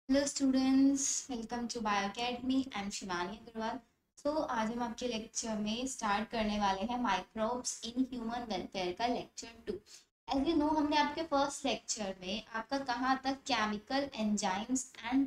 Hello students, welcome to Bio Academy. I am Shivani Agarwal. आज हम आपके लेक्चर में स्टार्ट करने वाले हैं माइक्रोब्स इन ह्यूमन वेलफेयर का लेक्चर 2। एज यू नो, हमने आपके फर्स्ट लेक्चर में आपका कहाँ तक केमिकल एंजाइम्स एंड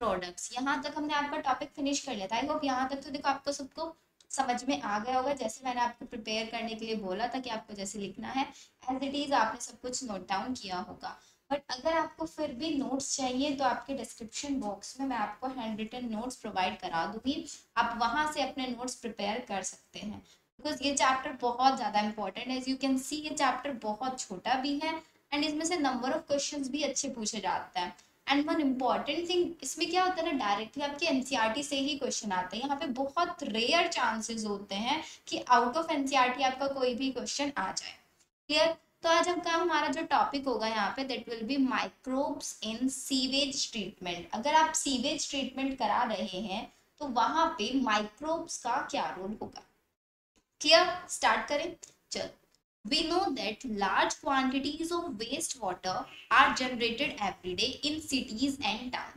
प्रोडक्ट्स, यहाँ तक हमने आपका टॉपिक फिनिश कर लिया था। आई होप यहाँ तक तो देखो आपको सबको समझ में आ गया होगा। जैसे मैंने आपको प्रिपेयर करने के लिए बोला था कि आपको जैसे लिखना है एज इट इज, आपने सब कुछ नोट डाउन किया होगा। बट अगर आपको फिर भी नोट्स चाहिए तो आपके डिस्क्रिप्शन बॉक्स में मैं आपको हैंड रिटन नोट्स प्रोवाइड करा दूंगी। आप वहां से अपने नोट्स प्रिपेयर कर सकते हैं, बिकॉज ये चैप्टर बहुत ज़्यादा इंपॉर्टेंट है। एज यू कैन सी, ये चैप्टर बहुत छोटा भी है एंड इसमें से नंबर ऑफ क्वेश्चंस भी अच्छे पूछे जाते हैं। एंड वन इम्पॉर्टेंट थिंग, इसमें क्या होता है ना, डायरेक्टली आपके एनसीईआरटी से ही क्वेश्चन आते हैं। यहाँ पे बहुत रेयर चांसेस होते हैं कि आउट ऑफ एनसीईआरटी आपका कोई भी क्वेश्चन आ जाए। क्लियर? तो आज हम का हमारा जो टॉपिक होगा यहाँ पे, that will be microbes in sewage treatment. अगर आप सीवेज ट्रीटमेंट करा रहे हैं तो वहां पे माइक्रोब्स का क्या रोल होगा। क्लियर? स्टार्ट करें, चलो। We know that large quantities of wastewater are generated every day in cities and towns.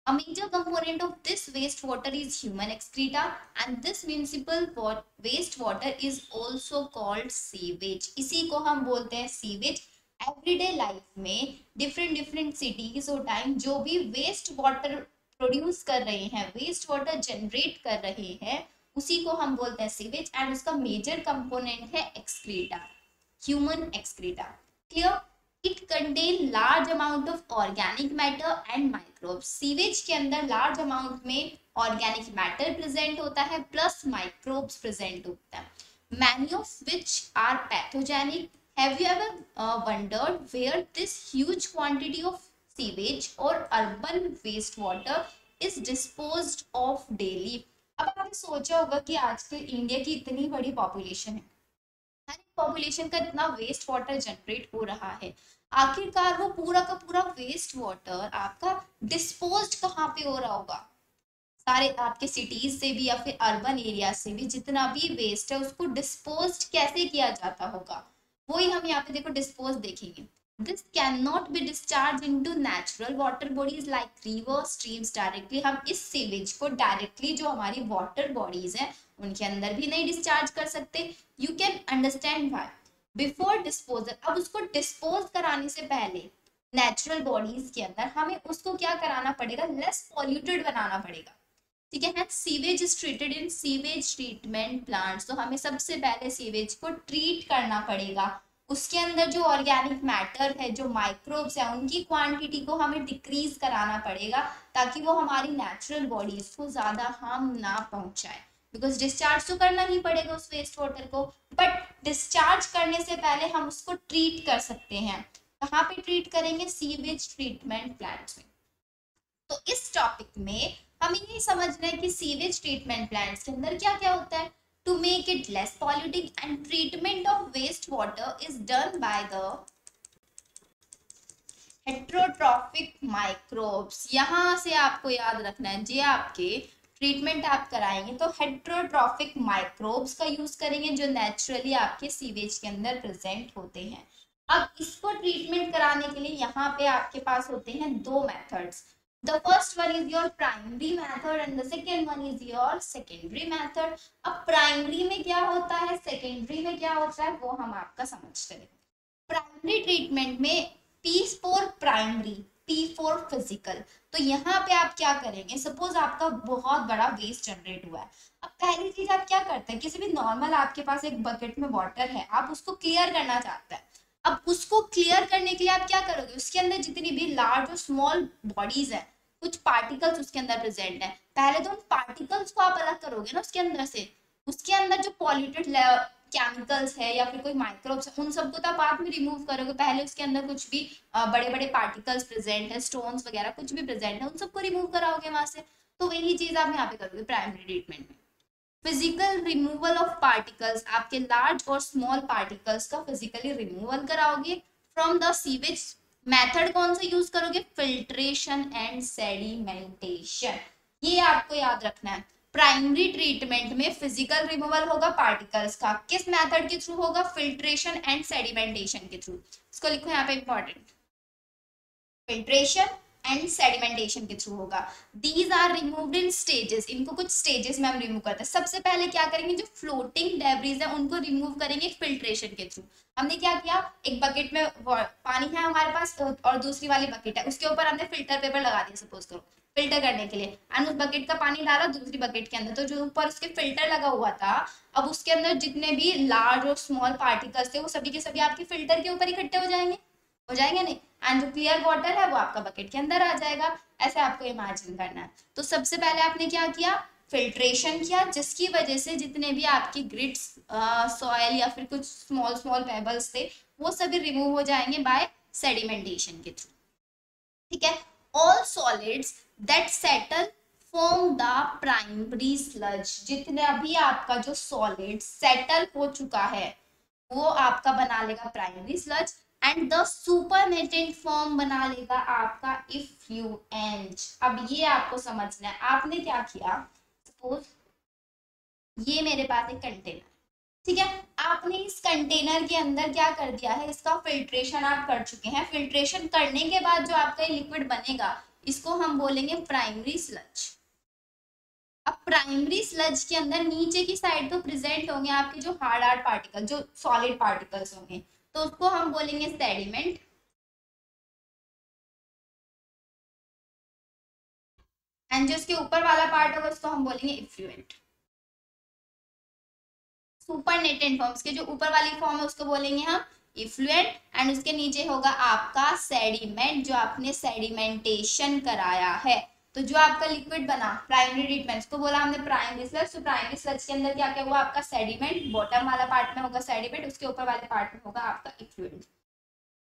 A major component of this wastewater is human excreta, and this municipal wastewater is also called sewage. इसी को हम बोलते हैं sewage. Everyday life में different different cities और time जो भी waste water produce कर रहे हैं, वेस्ट वाटर जनरेट कर रहे हैं, उसी को हम बोलते हैं सीवेज। एंड उसका मेजर कंपोनेंट है excreta, human excreta. Clear? It contain large amount of organic matter and microbes. Sewage के अंदर large amount में organic matter present होता है प्लस microbes present होता है, many of which are pathogenic. Have you ever wondered where this huge quantity of sewage or urban wastewater is disposed of daily? अब आपने सोचा होगा कि आजकल इंडिया की इतनी बड़ी पॉपुलेशन है, हर एक पॉपुलेशन का इतना वेस्ट वाटर जनरेट हो रहा है, आखिरकार वो पूरा का पूरा वेस्ट वाटर आपका डिस्पोज्ड कहाँ पे हो रहा होगा। सारे आपके सिटीज से भी या फिर अर्बन एरिया से भी जितना भी वेस्ट है उसको डिस्पोज्ड कैसे किया जाता होगा, वही हम यहाँ पे देखो डिस्पोज देखेंगे। This can not be discharge into natural water bodies like river streams directly. हम इस सीवेज को डायरेक्टली जो हमारी वाटर बॉडीज हैं उनके अंदर भी नहीं डिस्चार्ज कर सकते। You can understand why. Before disposal, अब उसको डिस्पोज कराने से पहले नेचुरल बॉडीज के अंदर हमें उसको क्या कराना पड़ेगा, लेस पॉल्यूटेड बनाना पड़ेगा। ठीक है, sewage is treated in sewage treatment plants. तो हमें सबसे पहले सीवेज को ट्रीट करना पड़ेगा, उसके अंदर जो ऑर्गेनिक मैटर है, जो माइक्रोब्स है, उनकी क्वांटिटी को हमें डिक्रीज कराना पड़ेगा ताकि वो हमारी नेचुरल बॉडीज को ज्यादा हार्म ना पहुंचाए। बिकॉज डिस्चार्ज तो करना ही पड़ेगा उस वेस्ट वाटर को, बट डिस्चार्ज करने से पहले हम उसको ट्रीट कर सकते हैं। कहाँ पे ट्रीट करेंगे? सीवेज ट्रीटमेंट प्लांट्स में। तो इस टॉपिक में हमें ये समझना है कि सीवेज ट्रीटमेंट प्लांट्स के अंदर क्या क्या होता है। To make it less polluting and treatment of waste water is done by the heterotrophic microbes. यहाँ से आपको याद रखना है, जी आपके ट्रीटमेंट आप कराएंगे तो हेट्रोट्रॉफिक माइक्रोब्स का यूज करेंगे जो नेचुरली आपके सीवेज के अंदर प्रेजेंट होते हैं। अब इसको ट्रीटमेंट कराने के लिए यहाँ पे आपके पास होते हैं दो methods. The first one is your primary method and the second one is your secondary method. अब प्राइमरी में क्या होता है, सेकेंडरी में क्या होता है, वो हम आपका समझते हैं। प्राइमरी ट्रीटमेंट में P for primary, P for physical. तो यहाँ पे आप क्या करेंगे, सपोज आपका बहुत बड़ा वेस्ट जनरेट हुआ है। अब पहली चीज आप क्या करते हैं, किसी भी नॉर्मल आपके पास एक बकेट में वाटर है, आप उसको क्लियर करना चाहते हैं। अब उसको क्लियर करने के लिए आप क्या करोगे, उसके अंदर जितनी भी लार्ज और स्मॉल बॉडीज है, कुछ पार्टिकल्स उसके अंदर प्रेजेंट है, पहले तो उन पार्टिकल्स को आप अलग करोगे ना उसके अंदर से। उसके अंदर जो पॉल्यूटेड केमिकल्स है या फिर कोई माइक्रोब्स है, उन सबको तो आप बाद में रिमूव करोगे। पहले उसके अंदर कुछ भी बड़े बड़े पार्टिकल्स प्रेजेंट है, स्टोन्स वगैरह कुछ भी प्रेजेंट है, उन सबको रिमूव कराओगे वहां से। तो वही चीज आप यहाँ पे करोगे प्राइमरी ट्रीटमेंट में। फिजिकल रिमूवल ऑफ पार्टिकल्स, आपके लार्ज और स्मॉल पार्टिकल्स का फिजिकली रिमूवल कराओगे फ्रॉम द सीवेज। मेथड कौन सा यूज करोगे, फिल्ट्रेशन एंड सेडिमेंटेशन। ये आपको याद रखना है। प्राइमरी ट्रीटमेंट में फिजिकल रिमूवल होगा पार्टिकल्स का, किस मेथड के थ्रू होगा, फिल्ट्रेशन एंड सेडिमेंटेशन के थ्रू। इसको लिखो यहाँ पे इंपॉर्टेंट, फिल्ट्रेशन एंड सेडिमेंटेशन के थ्रू होगा। These are removed in stages, इनको कुछ स्टेजेस में हम रिमूव करते हैं। सबसे पहले क्या करेंगे, जो फ्लोटिंग डेब्रीज है उनको रिमूव करेंगे फिल्ट्रेशन के थ्रू। हमने क्या किया, एक बकेट में पानी है हमारे पास और दूसरी वाली बकेट है, उसके ऊपर हमने फिल्टर पेपर लगा दिया सपोज करो फिल्टर करने के लिए, एंड उस बकेट का पानी डाला दूसरी बकेट के अंदर, तो जो ऊपर उसके फिल्टर लगा हुआ था, अब उसके अंदर जितने भी लार्ज और स्मॉल पार्टिकल्स थे वो सभी के सभी आपके फिल्टर के ऊपर इकट्ठे हो जाएंगे नहीं, एंड जो क्लियर वाटर है वो आपका बकेट के अंदर आ जाएगा। ऐसे आपको इमेजिन करना है। तो सबसे पहले आपने क्या किया, फिल्ट्रेशन किया, जिसकी वजह से जितने भी आपकी ग्रिड्स सॉइल या फिर कुछ स्मॉल स्मॉल पेबल्स थे वो सभी रिमूव हो जाएंगे बाय सेडिमेंटेशन के थ्रू। ठीक है, all solids that settle form the primary sludge, जितना भी आपका जो सॉलिड सेटल हो चुका है वो आपका बना लेगा primary sludge, and the supernatant form बना लेगा आपका इफ्लुएंट। अब ये आपको समझना है, आपने क्या किया, सपोज ये मेरे पास एक कंटेनर, ठीक है, आपने इस कंटेनर के अंदर क्या कर दिया है, इसका फिल्ट्रेशन आप कर चुके हैं। फिल्ट्रेशन करने के बाद जो आपका लिक्विड बनेगा इसको हम बोलेंगे प्राइमरी स्लज। अब प्राइमरी स्लज के अंदर नीचे की साइड तो प्रेजेंट होंगे आपके जो हार्ड पार्टिकल, जो सॉलिड पार्टिकल्स होंगे, तो उसको हम बोलेंगे सेडिमेंट, एंड जो इसके ऊपर वाला पार्ट होगा उसको हम बोलेंगे इफ्लुएंट। सुपरनेटेंट फॉर्म, इसके जो ऊपर वाली फॉर्म है उसको बोलेंगे हम इफ्लुएंट, एंड उसके नीचे होगा आपका सेडिमेंट, जो आपने सेडिमेंटेशन कराया है। तो जो आपका लिक्विड बना प्राइमरी ट्रीटमेंट को बोला हमने प्राइमरी स्लज, तो प्राइमरी स्लज के अंदर क्या क्या हुआ, आपका सेडिमेंट, बॉटम वाला पार्ट में होगा सेडिमेंट, उसके ऊपर वाले पार्ट में होगा आपका इफ्लुएंट।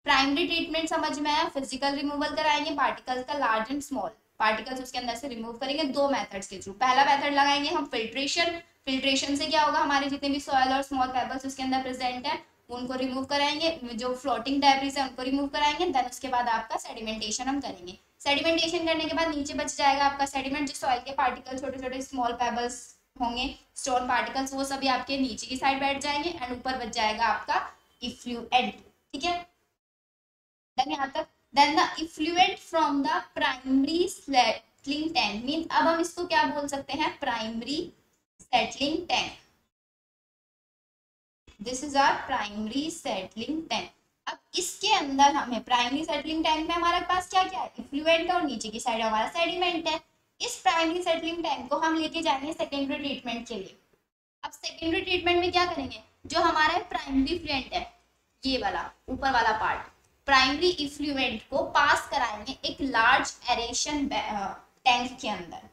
प्राइमरी ट्रीटमेंट समझ में आया, फिजिकल रिमूवल कराएंगे पार्टिकल्स का, लार्ज एंड स्मॉल पार्टिकल्स उसके अंदर से रिमूव करेंगे दो मेथड्स के थ्रू। पहला मेथड लगाएंगे हम फिल्ट्रेशन, फिल्ट्रेशन से क्या होगा, हमारे जितने भी सॉइल और स्मॉल पेबल्स उसके अंदर प्रेजेंट है उनको रिमूव कराएंगे, जो फ्लोटिंग डेब्रिस है उनको रिमूव कराएंगे, देन उसके बाद आपका सेडिमेंटेशन हम करेंगे। सेडिमेंटेशन करने के बाद नीचे बच जाएगा आपका सेडिमेंट, जो सॉइल के पार्टिकल छोटे छोटे स्मॉल पेबल्स होंगे, स्टोन पार्टिकल्स, वो सभी आपके नीचे की साइड बैठ जाएंगे, एंड ऊपर बच जाएगा आपका इफ्लुएंट। ठीक है, देन यहाँ तक, then the effluent from the primary settling tank, mean अब हम इसको क्या बोल सकते हैं, primary settling tank. This is our primary settling tank. अब इसके अंदर हमें प्राइमरी सेटलिंग टैंक में हमारे पास क्या क्या है, इफ्लुएंट, और नीचे की साइड हमारा सेडिमेंट है। इस प्राइमरी सेटलिंग टैंक को हम लेके जाएंगे सेकेंडरी ट्रीटमेंट के लिए। अब सेकेंडरी ट्रीटमेंट में क्या करेंगे, जो हमारा प्राइमरी इफ्लुएंट है ये वाला ऊपर वाला पार्ट, प्राइमरी इफ्लुएंट को पास कराएंगे एक लार्ज एरेशन टैंक के अंदर।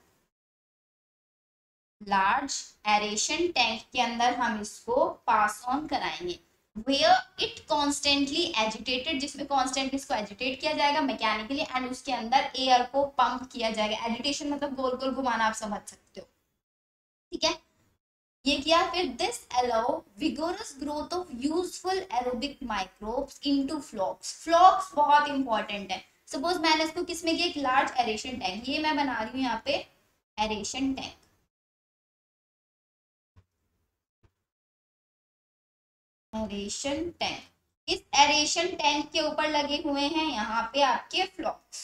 लार्ज एरेशन टैंक के अंदर हम इसको पास ऑन कराएंगे, वेयर इट कॉन्स्टेंटली एजिटेटेड, जिसमें कॉन्स्टेंटली इसको एजिटेट किया जाएगा मैकेनिकली, एंड उसके अंदर एयर को पंप किया जाएगा। एजिटेशन मतलब गोल गोल घुमाना, आप समझ सकते हो। ठीक है, ये किया, फिर this allow vigorous growth of useful aerobic microbes into flocs. Flocs बहुत इंपॉर्टेंट है। सपोज मैंने इसको किसमें किया, एक लार्ज एरेशन टैंक, ये मैं बना रही हूँ यहाँ पे एरेशन टैंक, एरेशन टैंक। इस एरेशन टैंक के ऊपर लगे हुए हैं यहाँ पे आपके फ्लॉक्स।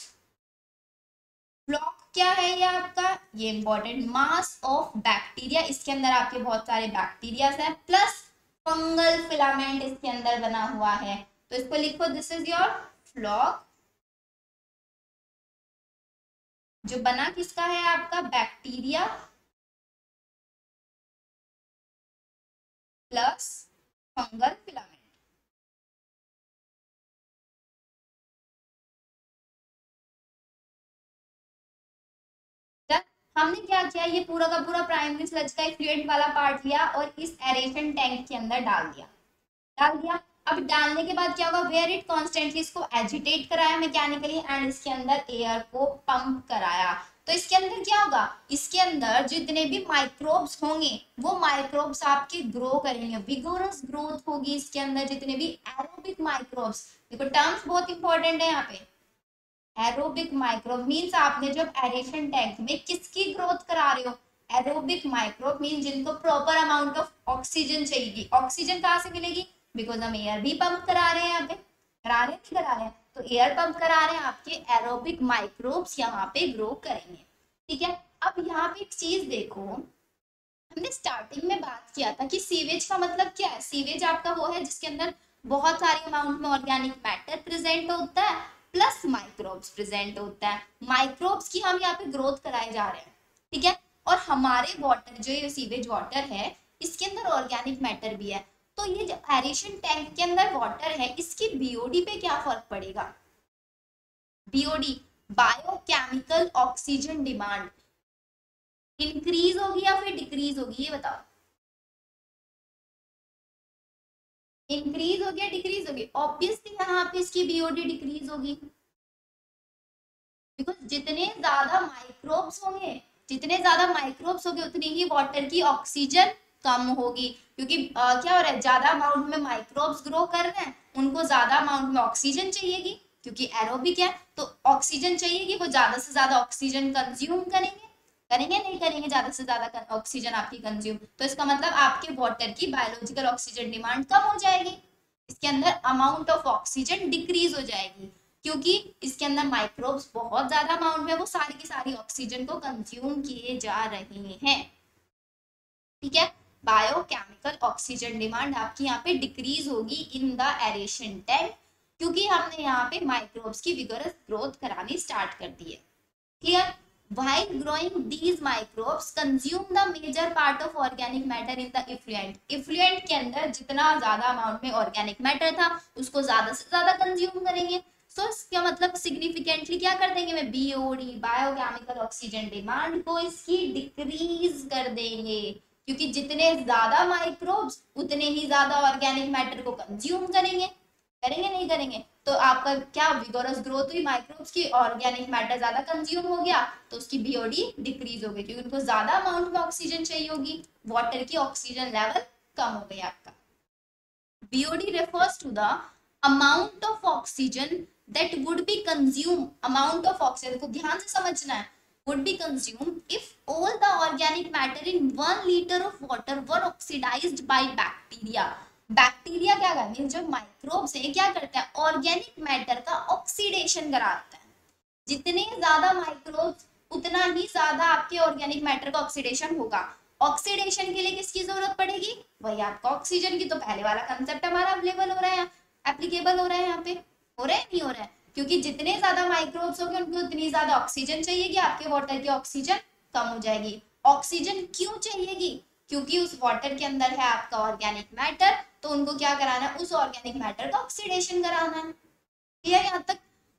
फ्लॉक क्या है ये आपका, ये इंपॉर्टेंट, मास ऑफ बैक्टीरिया, इसके अंदर आपके बहुत सारे बैक्टीरिया हैं, प्लस फंगल फिलामेंट इसके अंदर बना हुआ है। तो इसको लिखो, दिस इज योर फ्लॉक, जो बना किसका है, आपका बैक्टीरिया प्लस फंगल फिलामेंट। हमने क्या किया, ये पूरा का पूरा प्राइमरी स्लज का फ्लूइड वाला पार्ट लिया और इस एरेशन टैंक के अंदर डाल दिया। अब डालने के बाद क्या होगा, वेयर इट कॉन्स्टेंटली, इसको एजिटेट कराया मैकेनिकली, एंड इसके अंदर एयर को पंप कराया। तो इसके अंदर क्या होगा, इसके अंदर जितने भी माइक्रोब्स होंगे वो माइक्रोब्स आपके ग्रो करेंगे, विगोरस ग्रोथ होगी इसके अंदर, जितने भी एरोबिक माइक्रोब्स। देखो टर्म्स बहुत इंपॉर्टेंट है यहाँ पे। एरोबिक माइक्रोब मीन्स आपने जब एरेशन टैंक में किसकी ग्रोथ करा रहे हो, एरोबिक माइक्रोब मीन जिनको प्रॉपर अमाउंट ऑफ ऑक्सीजन चाहिए। ऑक्सीजन कहाँ से मिलेगी, बिकॉज हम एयर भी पंप करा रहे हैं यहाँ पे, करा रहे हैं नहीं करा रहे हैं, तो एयर पंप करा रहे हैं, आपके एरोबिक माइक्रोब्स यहाँ पे ग्रो करेंगे। ठीक है, अब यहाँ पे एक चीज देखो, हमने स्टार्टिंग में बात किया था कि सीवेज का मतलब क्या है। सीवेज आपका वो है जिसके अंदर बहुत सारे अमाउंट में ऑर्गेनिक मैटर प्रेजेंट होता है प्लस माइक्रोब्स प्रेजेंट होता है। माइक्रोब्स की हम यहाँ पे ग्रोथ कराए जा रहे हैं। ठीक है, और हमारे वाटर जो ये सीवेज वाटर है इसके अंदर ऑर्गेनिक मैटर भी है। तो ये जो एरेशन टैंक के अंदर वाटर है इसकी बीओडी पे क्या फर्क पड़ेगा। BOD, biochemical oxygen demand, increase होगी या फिर डिक्रीज होगी, ये बताओ। इंक्रीज होगी या डिक्रीज होगी। ऑब्वियसली यहाँ पे इसकी बीओडी डिक्रीज होगी, बिकॉज जितने ज्यादा माइक्रोब्स होंगे उतनी ही वाटर की ऑक्सीजन कम होगी। क्योंकि क्या हो रहा है, ज्यादा अमाउंट में माइक्रोब्स ग्रो कर रहे हैं, उनको ज्यादा अमाउंट में ऑक्सीजन चाहिएगी, क्योंकि एरोबिक है तो ऑक्सीजन चाहिएगी, वो ज्यादा से ज्यादा ऑक्सीजन कंज्यूम करेंगे। करेंगे नहीं करेंगे ज्यादा से ज्यादा ऑक्सीजन आपकी कंज्यूम, तो इसका मतलब आपके वाटर की बायोलॉजिकल ऑक्सीजन डिमांड कम हो जाएगी, इसके अंदर अमाउंट ऑफ ऑक्सीजन डिक्रीज हो जाएगी, क्योंकि इसके अंदर माइक्रोब्स बहुत ज्यादा अमाउंट में वो सारी की सारी ऑक्सीजन को कंज्यूम किए जा रहे हैं। ठीक है, बायोकेमिकल ऑक्सीजन डिमांड आपकी यहाँ पे डिक्रीज होगी इन द एरेशन टैंक, क्योंकि हमने यहाँ पे माइक्रोब्स की विगरस ग्रोथ करानी स्टार्ट कर दी है। Clear. While growing, these microbes consume the major part of organic matter in the effluent. Effluent के अंदर जितना ज्यादा अमाउंट में ऑर्गेनिक मैटर था उसको ज्यादा से ज्यादा कंज्यूम करेंगे। सो इसका मतलब सिग्निफिकेंटली क्या कर देंगे, मैं बीओडी बायोकेमिकल ऑक्सीजन डिमांड को इसकी डिक्रीज कर देंगे, क्योंकि जितने ज्यादा माइक्रोब्स उतने ही ज्यादा ऑर्गेनिक मैटर को कंज्यूम करेंगे। करेंगे नहीं करेंगे, तो आपका क्या विगोरस ग्रोथ हुई, माइक्रोब्स की ऑर्गेनिक मैटर ज्यादा कंज्यूम हो गया तो उसकी बीओडी डिक्रीज हो गई, क्योंकि उनको ज्यादा अमाउंट में ऑक्सीजन चाहिए होगी, वाटर की ऑक्सीजन लेवल कम हो गई आपका। BOD refers to the amount of oxygen that would be consume, amount of oxygen को ध्यान से समझना है, would be consumed if all the organic matter in 1 liter of water were oxidized by bacteria. Bacteria क्या करते हैं, जो microbes है क्या करते हैं, ऑर्गेनिक मैटर का ऑक्सीडेशन कराते हैं। जितने ज्यादा माइक्रोब्स उतना ही ज्यादा आपके ऑर्गेनिक मैटर का ऑक्सीडेशन होगा। ऑक्सीडेशन के लिए किसकी जरूरत पड़ेगी, वही आपका ऑक्सीजन की। तो पहले वाला कंसेप्ट हमारा अवेलेबल हो रहा है, एप्लीकेबल हो रहा है, यहाँ पे हो रहा है नहीं हो रहा है, क्योंकि जितने ज्यादा माइक्रोब्स होंगे उनको उतनी ज्यादा ऑक्सीजन चाहिएगी, आपके वाटर की ऑक्सीजन कम हो जाएगी। ऑक्सीजन क्यों चाहिएगी, क्योंकि उस वाटर के अंदर है आपका ऑर्गेनिक मैटर, तो उनको क्या कराना है, उस ऑर्गेनिक मैटर का ऑक्सीडेशन कराना है। क्लियर यहाँ तक।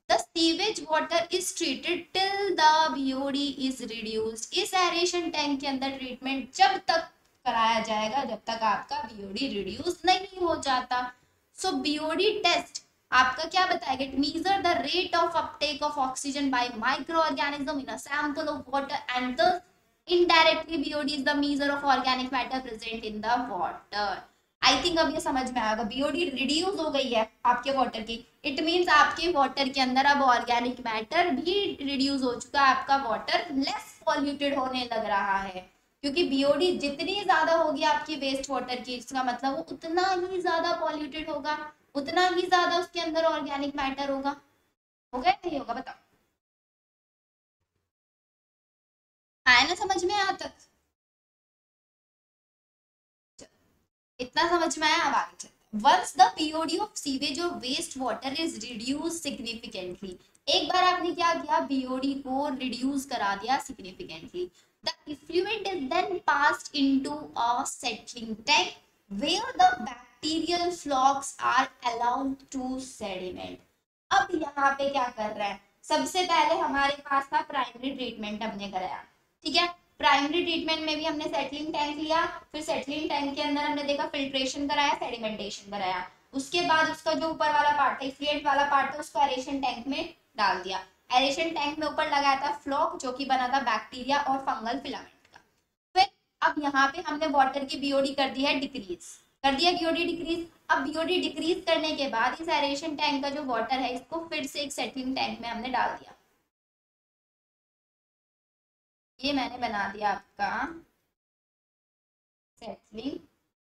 The sewage water is treated till the BOD is reduced. इस एरेशन टैंक के अंदर ट्रीटमेंट जब तक कराया जाएगा जब तक आपका बीओडी रिड्यूस नहीं हो जाता। सो बीओडी टेस्ट आपका क्या बताएगा, it measure the rate of Uptake of oxygen by micro organism in a sample of water and the indirectly BOD is the measure of organic matter present in the water. I think अब ये समझ में आएगा, BOD reduce हो गई है आपके water की, इट मीन्स आपके वाटर के अंदर अब ऑर्गेनिक मैटर भी रिड्यूस हो चुका है, आपका वाटर लेस पॉल्यूटेड होने लग रहा है, क्योंकि बीओडी जितनी ज्यादा होगी आपकी वेस्ट वाटर की, इसका मतलब वो उतना ही ज्यादा पॉल्यूटेड होगा, उतना ही ज्यादा उसके अंदर ऑर्गेनिक मैटर होगा। होगा नहीं होगा बताओ, आया ना समझ में यहाँ तक, इतना समझ में आया। अब आगे चलते हैं। Once the POD of sewage or waste water is reduced significantly, एक बार आपने क्या किया, बीओडी को रिड्यूस करा दिया significantly, the effluent is then passed into a settling tank where the bacterial flocks are allowed to sediment. अब यहाँ पे क्या कर रहा है, सबसे पहले हमारे पास था प्राइमरी ट्रीटमेंट हमने कराया, ठीक है। प्राइमरी ट्रीटमेंट में भी हमने सेटलिंग टैंक लिया, फिर सेटलिंग टैंक के अंदर हमने देखा फिल्ट्रेशन कराया, सेडिमेंटेशन कराया, उसके बाद उसका जो ऊपर वाला पार्ट है, इफ्लुएंट वाला पार्ट है, उसको एरेशन टैंक में डाल दिया। एरेशन टैंक में ऊपर लगाया था फ्लॉक, जो कि बना था बैक्टीरिया और फंगल फिलामेंट का। फिर अब यहाँ पे हमने वाटर की बीओडी कर दी है डिक्रीज, कर दिया बीओडी डिक्रीज। अब बीओडी डिक्रीज करने के बाद इस एरेशन टैंक का जो वाटर है इसको फिर से एक सेटलिंग टैंक में हमने डाल दिया। ये मैंने बना दिया आपका सेटलिंग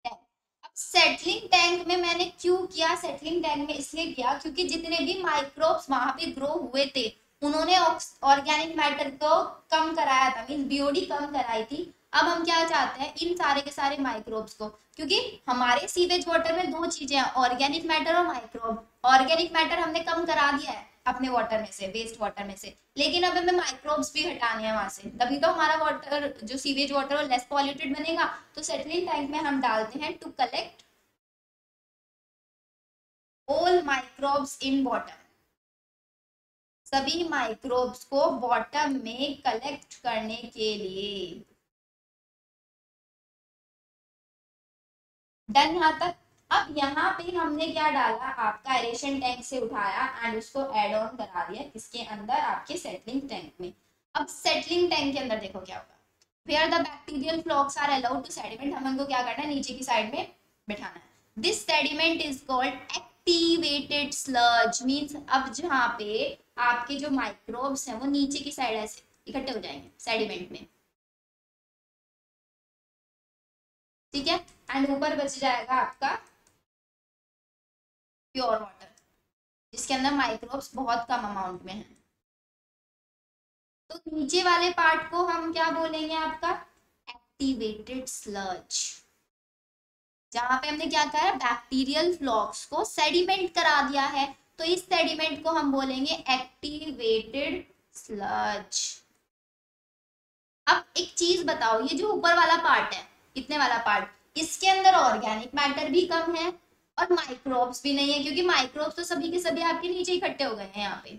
टैंक। अब सेटलिंग टैंक में मैंने क्यों किया, सेटलिंग टैंक में इसलिए किया क्योंकि जितने भी माइक्रोब्स वहां पे ग्रो हुए थे उन्होंने ऑर्गेनिक मैटर को कम कराया था, मीन बीओडी कम कराई थी। अब हम क्या चाहते हैं, इन सारे के सारे माइक्रोब्स को, क्योंकि हमारे सीवेज वाटर में दो चीजें हैं, ऑर्गेनिक मैटर और माइक्रोब। ऑर्गेनिक मैटर हमने कम करा दिया है अपने वाटर में से, वेस्ट वाटर में से, लेकिन अब हमें माइक्रोब्स भी हटाने हैं वहां से, तभी तो हमारा वाटर जो सीवेज वाटर वो लेस पॉल्यूटेड बनेगा। तो सेटलिंग टैंक में हम डालते हैं to collect all microbes in water, सभी माइक्रोब्स को बॉटम में कलेक्ट करने के लिए। डन यहाँ तक। अब यहाँ पे हमने क्या डाला, आपका एरेशन टैंक से उठाया एंड उसको एड ऑन करा दिया किसके अंदर, आपके सेटलिंग टैंक में। अब सेटलिंग टैंक के अंदर देखो क्या होगा, where the bacterial flocs are allowed to sediment, हम इनको क्या करना है, नीचे की साइड में बिठाना है। This sediment is called activated sludge, means अब जहाँ पे आपके जो माइक्रोब्स हैं वो नीचे की साइड ऐसे इकट्ठे हो जाएंगे सेडिमेंट में, ठीक है। एंड ऊपर बच जाएगा आपका प्योर वाटर, जिसके अंदर माइक्रोब्स बहुत कम अमाउंट में हैं। तो नीचे वाले पार्ट को हम क्या बोलेंगे, आपका एक्टिवेटेड स्लज, जहां पे हमने क्या करा, बैक्टीरियल फ्लॉक्स को सेडिमेंट करा दिया है, तो इस सेडिमेंट को हम बोलेंगे एक्टिवेटेड स्लज। अब एक चीज बताओ, ये जो ऊपर वाला पार्ट है, इतने वाला पार्ट, इसके अंदर ऑर्गेनिक मैटर भी कम है और माइक्रोब्स भी नहीं है, क्योंकि माइक्रोब्स तो सभी के सभी आपके नीचे इकट्ठे हो गए हैं, यहाँ पे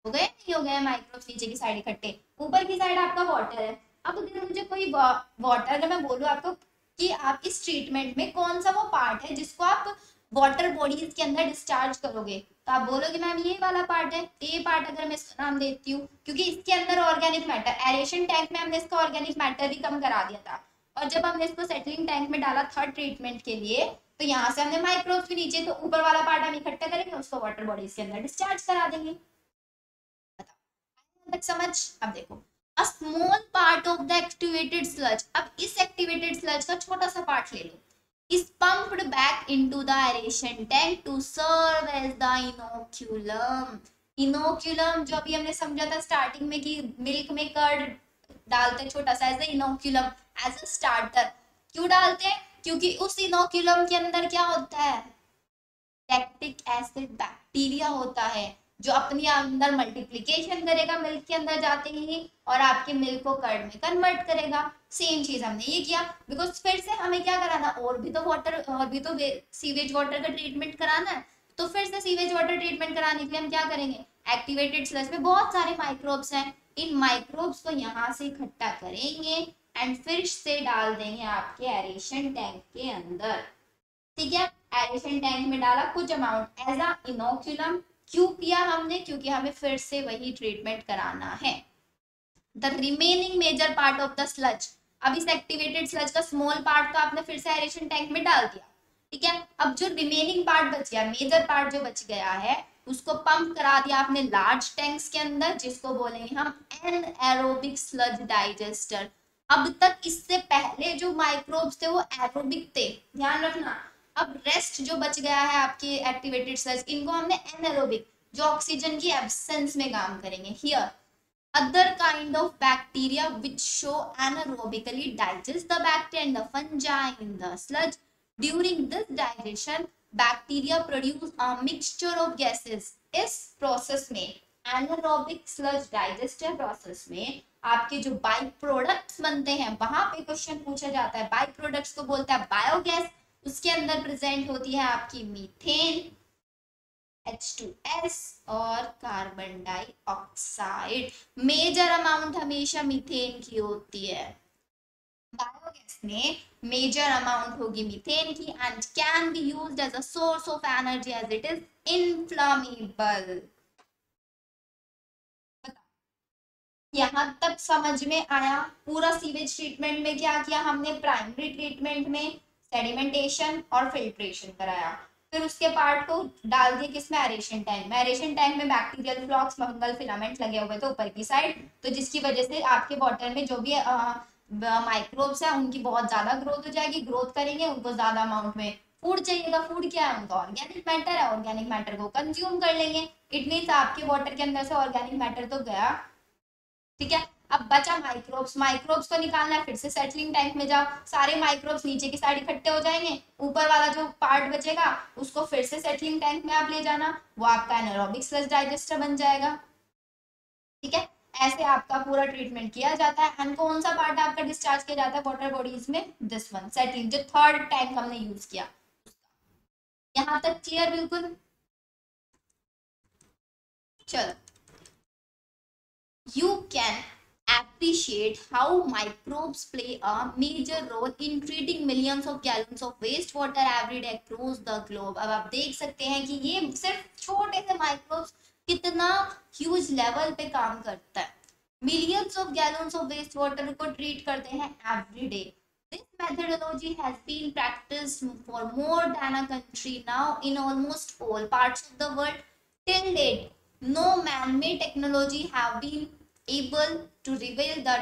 हो गए, नहीं हो गए माइक्रोब्स नीचे की साइड इकट्ठे, ऊपर की साइड आपका वाटर है। अब अगर मुझे कोई वाटर, अगर मैं बोलूँ आपको कि आप इस ट्रीटमेंट में कौन सा वो पार्ट है जिसको आप वाटर बॉडीज के अंदर डिस्चार्ज करोगे, तो आप बोलोगे मैम ये वाला पार्ट है। ये पार्ट अगर मैं इसका नाम देती हूँ, क्योंकि इसके अंदर ऑर्गेनिक मैटर, एरेशन टैंक में हमने इसका ऑर्गेनिक मैटर भी कम करा दिया था, और जब हमने इसको सेटलिंग टैंक में डाला थर्ड ट्रीटमेंट के लिए, तो यहाँ से हमने माइक्रोब्स भी नीचे, तो ऊपर वाला पार्ट हम इकट्ठा करेंगे, उसको वाटर बॉडीज के अंदर डिस्चार्ज करा देंगे। तक समझ। अब देखो, a small part of the activated sludge, अब इस एक्टिवेटेड स्लज का छोटा सा पार्ट ले लो, is pumped back into the aeration tank to serve as the inoculum। Inoculum जो अभी हमने समझा था स्टार्टिंग में कि मिल्क में कर्ड डालते छोटा सा, as a inoculum, as a starter. क्यों डालते हैं, क्योंकि उस इनोक्यूलम के अंदर क्या होता है, लैक्टिक एसिड बैक्टीरिया होता है, जो अपने अंदर मल्टीप्लिकेशन करेगा मिल्क के अंदर जाते ही, और आपके मिल्क को कर्ड में कन्वर्ट करेगा। सेम चीज हमने ये किया, बिकॉज फिर से हमें क्या कराना, और भी तो वाटर, और भी तो सीवेज वाटर का ट्रीटमेंट कराना है, तो फिर से सीवेज वाटर ट्रीटमेंट कराने के लिए हम क्या करेंगे, एक्टिवेटेड स्लज में बहुत सारे माइक्रोब्स हैं, इन माइक्रोब्स को यहाँ से इकट्ठा करेंगे एंड फिर से डाल देंगे आपके एरेशन टैंक के अंदर, ठीक है। एरेशन टैंक में डाला कुछ अमाउंट एज अ इनोक्यूलम। क्यों किया हमने, क्योंकि हमें फिर से वही ट्रीटमेंट कराना है। The remaining major part of the sludge, अब इस एक्टिवेटेड स्लज का स्मॉल पार्ट तो आपने फिर से एरेशन टैंक में डाल दिया, ठीक है। अब जो रिमेनिंग पार्ट बच गया, मेजर पार्ट जो बच गया है, उसको पंप करा दिया आपने लार्ज टैंक्स के अंदर, जिसको बोलेंगे हम एनएरोबिक स्लज डाइजेस्टर। अब तक इससे पहले जो माइक्रोब्स थे वो एरोबिक थे, ध्यान रखना। अब रेस्ट जो बच गया है आपके एक्टिवेटेड सेल्स, इनको हमने एनारोबिक, जो ऑक्सीजन की एब्सेंस में काम करेंगे। Here other kind of bacteria which show anaerobically digest the bacteria and the fungi in the sludge. During this digestion, bacteria produce a mixture of gases. इस process में, anaerobic sludge digester process में, आपके जो by products बनते हैं, वहां पे question पूछा जाता है, बाई प्रोडक्ट्स को बोलता है बायोगैस। उसके अंदर प्रेजेंट होती है आपकी मीथेन, H2S और कार्बन डाइऑक्साइड। मेजर अमाउंट हमेशा मीथेन की होती है, बायोगैस में मेजर अमाउंट होगी मीथेन की, and can be used as a source of energy as it is inflammable. यहाँ तक समझ में आया। पूरा सीवेज ट्रीटमेंट में क्या किया हमने, प्राइमरी ट्रीटमेंट में सेडिमेंटेशन और फिल्ट्रेशन कराया, फिर उसके पार्ट को डाल दिए किसमें, एरेशन टैंक में। एरेशन टैंक में बैक्टीरियल फ्लॉक्स, फंगल फिलामेंट लगे हुए थे ऊपर की साइड, तो जिसकी वजह से आपके वाटर में जो भी माइक्रोब्स है उनकी बहुत ज्यादा ग्रोथ हो जाएगी, ग्रोथ करेंगे, उनको ज्यादा अमाउंट में फूड चाहिएगा। फूड क्या है उनका? ऑर्गेनिक मैटर है, ऑर्गेनिक मैटर को कंज्यूम कर लेंगे। इट मीन्स आपके वाटर के अंदर से ऑर्गेनिक मैटर तो गया, ठीक है। अब बचा माइक्रोब्स, माइक्रोब्स को निकालना है, फिर से सेटलिंग टैंक में जाओ, सारे माइक्रोब्स नीचे की साइड इकट्ठे हो जाएंगे, ऊपर वाला जो पार्ट बचेगा उसको फिर से सेटलिंग टैंक में आप ले जाना, वो आपका एनारोबिक स्लज डाइजेस्टर बन जाएगा, ठीक है। ऐसे आपका पूरा ट्रीटमेंट किया जाता है। एंड कौन सा पार्ट आपका डिस्चार्ज किया जाता है वाटर बॉडीज में? दिस वन, सेटलिंग, जो थर्ड टैंक हमने यूज किया। यहाँ तक क्लियर? बिल्कुल। चलो, you can appreciate how microbes play a major role in treating millions of gallons of wastewater every day across the globe। अब आप देख सकते हैं कि ये सिर्फ छोटे से माइक्रोब्स कितना ह्यूज लेवल पे काम करता है। Millions of gallons of waste water को ट्रीट करते हैं every day. This methodology has been practiced for more than a country now in almost all parts of the world. Till date, no man-made technology have been able to reveal the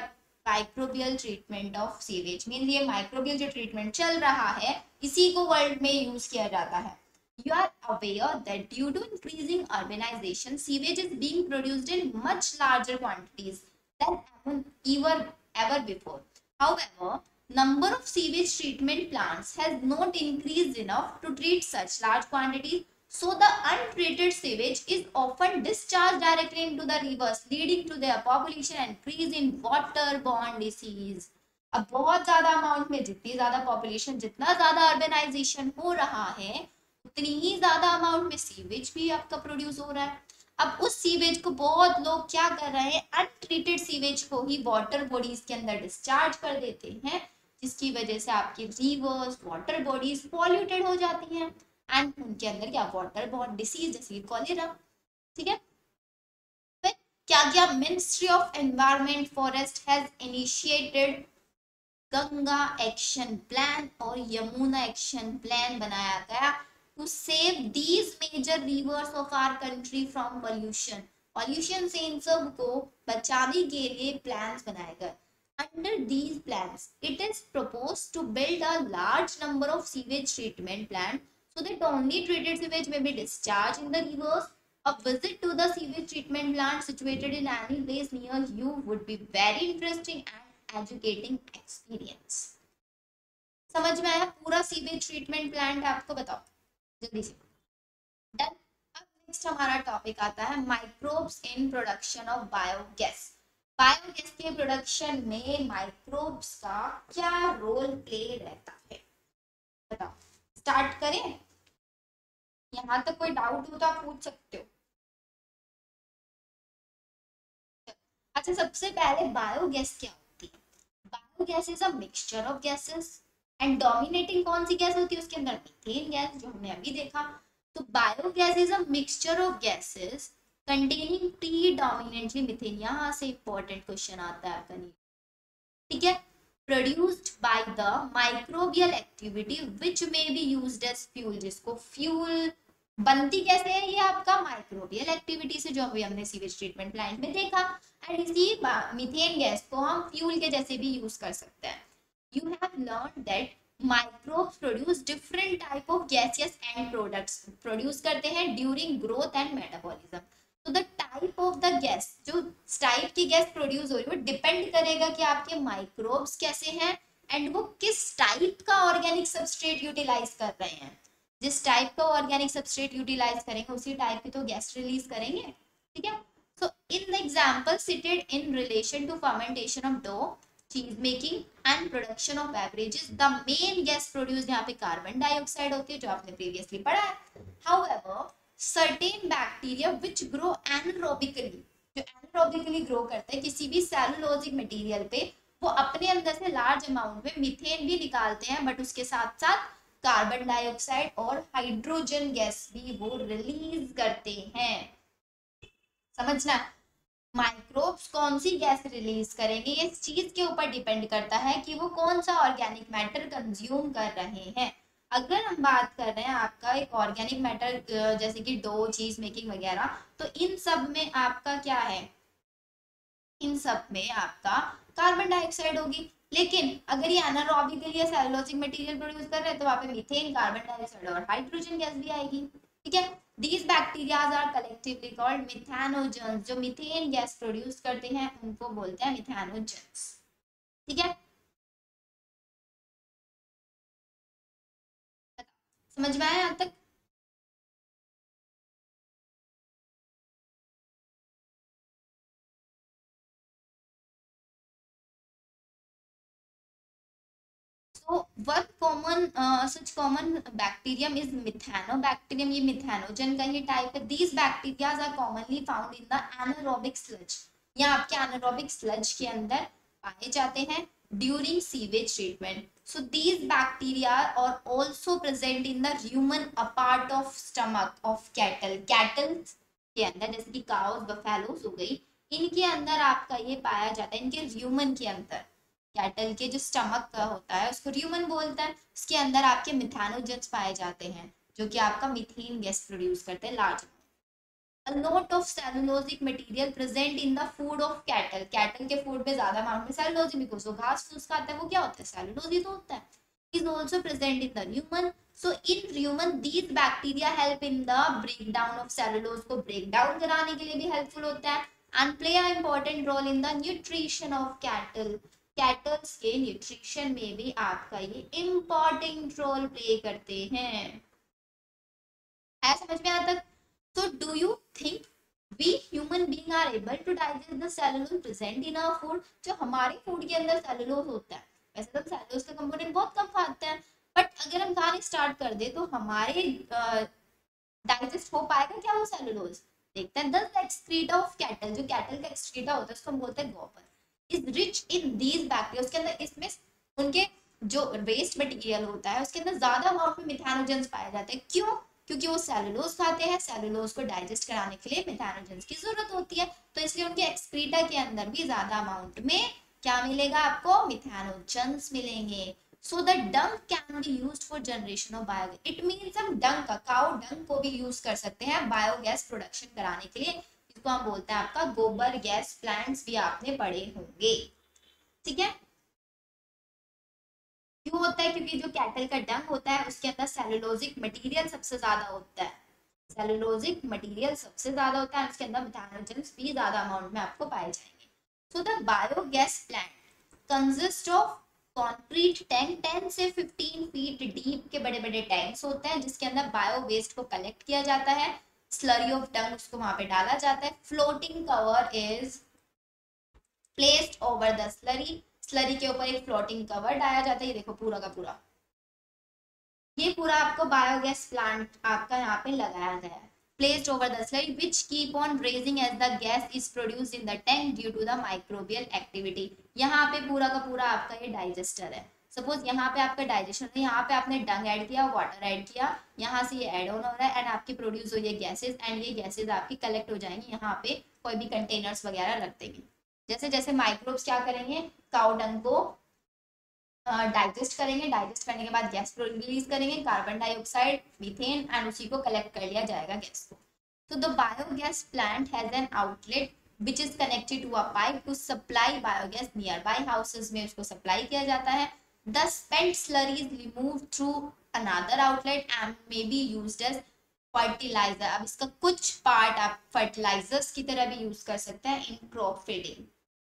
microbial treatment of sewage। Mean ये microbial जो treatment चल रहा है इसी को world में use किया जाता है। You are aware that due to increasing urbanization, sewage is being produced in much larger quantities than ever before. However, number of sewage treatment plants has not increased enough to treat such large quantities. So the untreated sewage is often discharged directly into the rivers, leading to their population increase in waterborne disease। अब बहुत ज्यादा amount में, जितनी ज्यादा population, जितना ज्यादा urbanisation हो रहा है, उतनी ही ज्यादा अमाउंट में सीवेज भी आपका प्रोड्यूस हो रहा है। अब उस सीवेज को बहुत लोग क्या कर रहे हैं, अनट्रीटेड सीवेज को ही वाटर बॉडीज के अंदर डिस्चार्ज कर देते हैं, जिसकी वजह से आपकी रिवर्स, वाटर बॉडीज पॉल्यूटेड हो जाती हैं एंड उनके अंदर क्या, वाटर बॉर्न डिसीज जैसे कॉलेरा, ठीक है। फिर क्या किया, ministry of environment forest has initiated Ganga action plan और यमुना एक्शन प्लान बनाया गया to save these major rivers of our country from pollution. Pollution से इन सब को बचाने के लिए प्लान्स बनाए गए। Under these plans, it is proposed to build a large number of sewage treatment plants so that only treated sewage may be discharged in the rivers. A visit to the sewage treatment plant situated in any place near you would be very interesting and educating experience। समझ में आया? पूरा sewage treatment plant आपको बताओ जल्दी से। Done. अब next हमारा टॉपिक आता है microbes in production of biogas. Biogas के प्रोडक्शन में माइक्रोब्स का क्या रोल प्ले रहता है, बताओ। स्टार्ट करें? यहाँ तक कोई डाउट हो तो आप पूछ सकते हो। अच्छा, सबसे पहले बायोगैस क्या होती है? Biogas is a mixture of gases and dominating कौन सी गैस होती है उसके अंदर? मीथेन गैस, जो हमने अभी देखा। तो biogas is a mixture of gases containing predominantly methane। यहाँ से इंपॉर्टेंट क्वेश्चन आता है आपका, ठीक है। produced by the microbial activity which may be used as fuel। जिसको फ्यूल बनती कैसे है? ये आपका माइक्रोबियल एक्टिविटी से, जो अभी हमने सीवेज ट्रीटमेंट प्लांट में देखा। एंड इसी मीथेन गैस को हम फ्यूल के जैसे भी यूज कर सकते हैं। You have learn that microbes produce different type of gases and products, produce करते हैं ड्यूरिंग ग्रोथ एंड मेटाबॉलिज्म। तो the type of the gas, जो टाइप की गैस प्रोड्यूस हो रही है वो डिपेंड करेगा कि आपके माइक्रोब्स कैसे हैं एंड वो किस टाइप का ऑर्गेनिक सबस्ट्रेट यूटिलाइज कर रहे हैं। जिस टाइप का ऑर्गेनिक सबस्ट्रेट यूटिलाइज करेंगे उसी टाइप की तो गैस रिलीज करेंगे, ठीक है। So in the example cited in relation to fermentation of dough, cheese making and production of beverages, the main gas produce यहाँ पे कार्बन डाइऑक्साइड होती है, जो आपने प्रीवियसली पढ़ा है। However certain bacteria which grow anaerobically, जो anaerobically ग्रो करते हैं किसी भी सेलुलोजिक मटेरियल पे, वो अपने अंदर से लार्ज अमाउंट में मीथेन भी निकालते हैं, बट उसके साथ साथ कार्बन डाइऑक्साइड और हाइड्रोजन गैस भी वो रिलीज करते हैं। समझना, माइक्रोब्स कौन सी गैस रिलीज करेंगे ये इस चीज के ऊपर डिपेंड करता है कि वो कौन सा ऑर्गेनिक मैटर कंज्यूम कर रहे हैं। अगर हम बात कर रहे हैं आपका एक ऑर्गेनिक मैटर जैसे कि डो, चीज मेकिंग वगैरह, तो इन सब में आपका क्या है, इन सब में आपका कार्बन डाइऑक्साइड होगी। लेकिन अगर ये एनारोबिकली या सेलुलोजिक मटेरियल प्रोड्यूस कर रहे हैं तो वहां पे मीथेन, कार्बन डाइऑक्साइड और हाइड्रोजन गैस भी आएगी। ठीक है, these bacterias are collectively called methanogens. जो मीथेन गैस प्रोड्यूस करते हैं उनको बोलते हैं मिथेनोजेंस। ठीक है, समझ में आया यहाँ तक? So one common such common bacterium is methanobacterium. ये मिथेनोजन का ही टाइप है. These bacteria are commonly found in the anaerobic sludge. ये आपके anaerobic sludge के अंदर पाए जाते हैं during sewage treatment. So these bacteria are also present in the rumen, a part of stomach of cattle. Cattle के अंदर जैसे कि cows, buffaloes हो गई, इनके अंदर आपका ये पाया जाता है, इनके rumen के अंदर, कैटल के जो स्टमक का होता है उसको र्यूमन बोलता है, उसके अंदर आपके मिथेनोजेंस पाए जाते हैं जो कि आपका मीथेन गैस प्रोड्यूस करते हैं large. A lot of cellulosic material present in the food of cattle. Cattle के फूड में ज्यादा अमाउंट में सेलुलोज, बिकॉज वो घास फूस खाता है, वो क्या होता है, सेलुलोज ही तो होता है। Is also present in the rumen. So in rumen these bacteria help in the breakdown of cellulose, को break down कराने के लिए भी helpful होता है and play an important role in the nutrition of cattle. Kettles के nutrition में भी आपका ये इम्पोर्टेंट रोल प्ले करते हैं। है समझ में आता? So do you think we human being are able to digest the cellulose present in our food? जो हमारे फूड के अंदर सेलुलोज होता है, वैसे तो सेलुलोज का कंपोनेंट बहुत कम खाते हैं, बट अगर हम खाने स्टार्ट कर दे तो हमारे डाइजेस्ट हो पाएगा क्या वो सेलुलोज? देखते हैं। द एक्सक्रीटा ऑफ कैटल, जो कैटल का एक्सक्रीटा होता है उसको हम बोलते हैं गोबर, is rich in these bacteria. उसके अंदर इसमें उनके जो वेस्ट मटेरियल होता है उसके अंदर ज्यादा अमाउंट में मिथेनोजेंस पाए जाते हैं। क्यों? क्योंकि वो सेलुलोज खाते हैं, सेलुलोज को डाइजेस्ट कराने के लिए मिथेनोजेंस की जरूरत होती है, तो इसलिए उनके एक्सक्रीटा के अंदर भी ज्यादा अमाउंट में क्या मिलेगा आपको, मिथेनोजेंस मिलेंगे। So the Dang can be used for generation of biogas. It means हम डंग का, काउ डंग को भी यूज कर सकते हैं बायोगैस प्रोडक्शन कराने के लिए, इसको हम बोलते हैं आपका गोबर गैस प्लांट्स, भी आपने पढ़े होंगे। ठीक है, क्यों होता है? क्योंकि जो कैटल का डंग होता है उसके अंदर सेलुलोजिक मटेरियल सबसे ज्यादा होता है, सेलुलोजिक मटेरियल सबसे ज्यादा होता है, उसके अंदर मिथेनोजेंस भी ज्यादा अमाउंट में आपको पाए जाएंगे। So the biogas plant consist of concrete tank, 10 से 15 फीट डीप के बड़े बड़े टैंक्स होते हैं जिसके अंदर बायो वेस्ट को कलेक्ट किया जाता है, स्लरी ऑफ डंग उसको वहां पे डाला जाता है। Floating cover is placed over the slurry, slurry के ऊपर एक फ्लोटिंग कवर डाला जाता है। ये देखो पूरा का पूरा, ये पूरा आपको बायोगैस प्लांट आपका यहाँ पे लगाया गया है। Placed over the slurry which keep on raising as the gas is produced in the tank due to the microbial activity. यहाँ पे पूरा का पूरा आपका ये डाइजेस्टर है। सपोज यहाँ पे आपका डाइजेशन है, यहाँ पे आपने डंग ऐड किया, वाटर ऐड किया, यहाँ से ये ऐड ऑन हो रहा है एंड आपकी प्रोड्यूस हो ये गैसेज, एंड ये गैसेज आपकी कलेक्ट हो जाएंगी, यहाँ पे कोई भी कंटेनर्स वगैरह रख देंगे। जैसे जैसे माइक्रोब्स क्या करेंगे, काउ डंग को डाइजेस्ट करेंगे, डाइजेस्ट करने के बाद गैस रिलीज करेंगे, कार्बन डाइऑक्साइड, मीथेन, एंड उसी को कलेक्ट कर लिया जाएगा गैस को। तो the biogas plant has an outlet which is connected to a pipe to supply biogas nearby houses में उसको सप्लाई किया जाता है। The spent slurry is removed through another outlet and may be used as fertiliser. अब इसका कुछ part आप fertilisers की तरह भी यूज कर सकते हैं इन क्रॉप फीडिंग।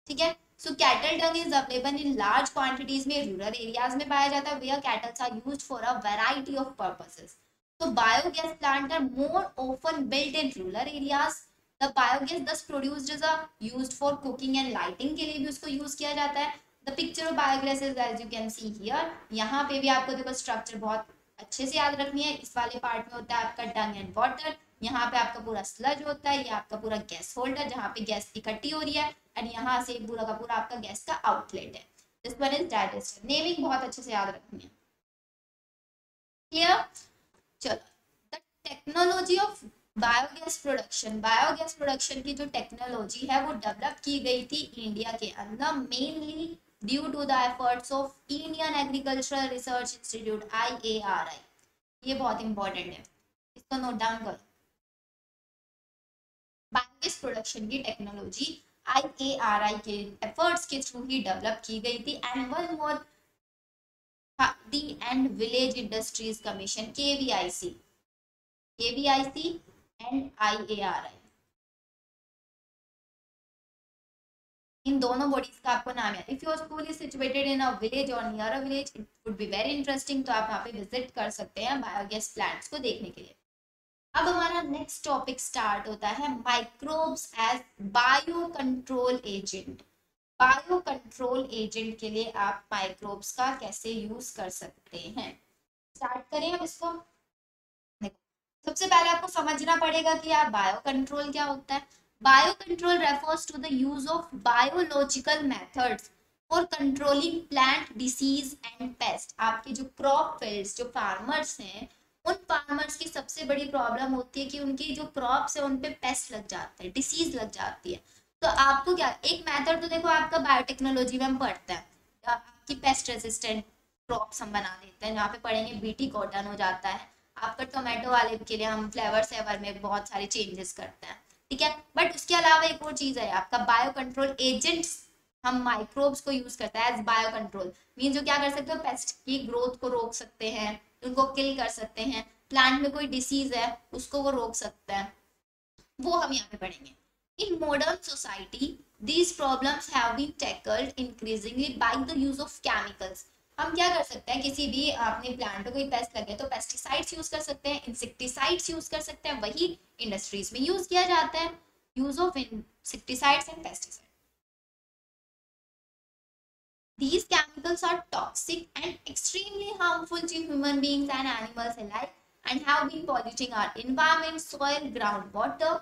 ठीक है, so cattle dung is available in large quantities में रूरल एरियाज में पाया जाता है, where cattles are used for a variety of purposes. तो biogas plant are more often built in rural areas. The biogas thus produced is used for cooking and lighting के लिए भी उसको यूज किया जाता है। The picture of biogas is as you can see here, यहाँ पे भी आपको देखो स्ट्रक्चर बहुत अच्छे से याद रखनी है। इस वाले पार्ट में होता है आपका डंग एंड वाटर, यहाँ पे आपका पूरा स्लज होता है, ये आपका पूरा गैस होल्डर जहाँ पे गैस इकट्ठी हो रही है, एंड यहाँ से पूरा का पूरा आपका गैस का आउटलेट है। This one is digester. Naming बहुत अच्छे से याद रखनी है। क्लियर? चलो, the technology of biogas production, biogas production की जो टेक्नोलॉजी है वो डेवलप की गई थी इंडिया के अंदर mainly due to the efforts of Indian agricultural research institute IARI। ये बहुत इंपॉर्टेंट है, इसको नोट डाउन करो। बायोगैस प्रोडक्शन की टेक्नोलॉजी IARI के एफर्ट्स के थ्रू ही डेवलप की गई थी। And one was the and village industries commission, KVIC and IARI, इन दोनों बॉडीज का आपको नाम है। If your school is situated in a village or near a village, it would be very interesting, तो आप यहाँ पे विजिट कर सकते हैं बायोगैस प्लांट्स को देखने के लिए। अब हमारा नेक्स्ट टॉपिक स्टार्ट होता है microbes as bio control agent. Bio control agent के लिए आप माइक्रोब्स का कैसे यूज कर सकते हैं, स्टार्ट करें अब इसको। देखो, सबसे पहले आपको समझना पड़ेगा कि यार बायो कंट्रोल क्या होता है। Bio control refers to the use of biological methods for controlling plant disease and pest. आपके जो क्रॉप फील्ड्स, जो फार्मर्स हैं, उन फार्मर्स की सबसे बड़ी प्रॉब्लम होती है कि उनकी जो क्रॉप्स है उन पे पेस्ट लग जाते हैं, डिसीज लग जाती है। तो आपको क्या, एक मेथड तो देखो आपका बायोटेक्नोलॉजी में हम पढ़ते हैं, आपकी पेस्ट रेजिस्टेंट क्रॉप्स हम बना देते हैं, जहाँ पे पढ़ेंगे बीटी कॉटन हो जाता है। आपका टोमेटो वाले के लिए हम फ्लेवर सेवर में बहुत सारे चेंजेस करते हैं, ठीक है। बट उसके अलावा एक और चीज है आपका बायो कंट्रोल एजेंट्स। हम माइक्रोब्स को यूज करते हैं एज बायो कंट्रोल, मीन जो क्या कर सकते हो, पेस्ट की ग्रोथ को रोक सकते हैं, उनको किल कर सकते हैं, प्लांट में कोई डिसीज है उसको वो रोक सकते हैं, वो हम यहाँ पे पढ़ेंगे। In modern society these problems have been tackled increasingly by the use of chemicals। हम क्या कर सकते हैं, किसी भी आपने प्लांट को कोई पेस्ट लगे तो पेस्टिसाइड्स यूज कर सकते हैं, इंसेक्टिसाइड्स यूज कर सकते हैं, वही इंडस्ट्रीज में यूज किया जाता है, use of insecticides and pesticides. These chemicals are toxic and extremely harmful to human beings and animals alike and have been polluting our environment, soil, groundwater,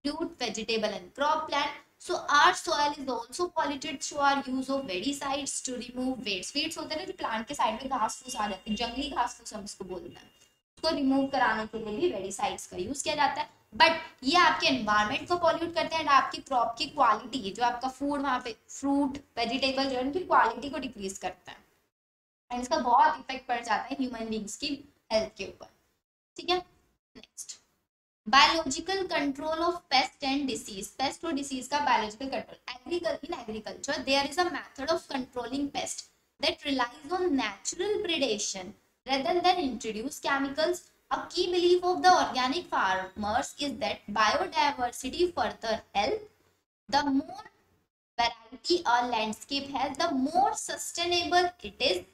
fruit, vegetable and crop plant. So our soil is also polluted through our use of weedicides to remove weeds. Weeds होते हैं ना जो plant के side में घास फूस आ जाती है, जंगली घास फूस हम इसको बोलते हैं, उसको रिमूव कराने के लिए भी वेडिसाइड्स का यूज किया जाता है। बट ये आपके एनवायरमेंट को पॉल्यूट करते हैं एंड आपकी क्रॉप की क्वालिटी, जो आपका फूड वहाँ पे फ्रूट वेजिटेबल जो है उनकी क्वालिटी को डिक्रीज करता है एंड इसका बहुत इफेक्ट पड़ जाता है ह्यूमन बींग्स की हेल्थ के ऊपर, ठीक है। Next, biological control of pest and disease. Pest और डिसीज का biological control. In agriculture there is a method of controlling pest that relies on natural predation rather than introduce chemicals. A key belief of the organic farmers is that biodiversity further health. The more variety a landscape has, the more sustainable it is.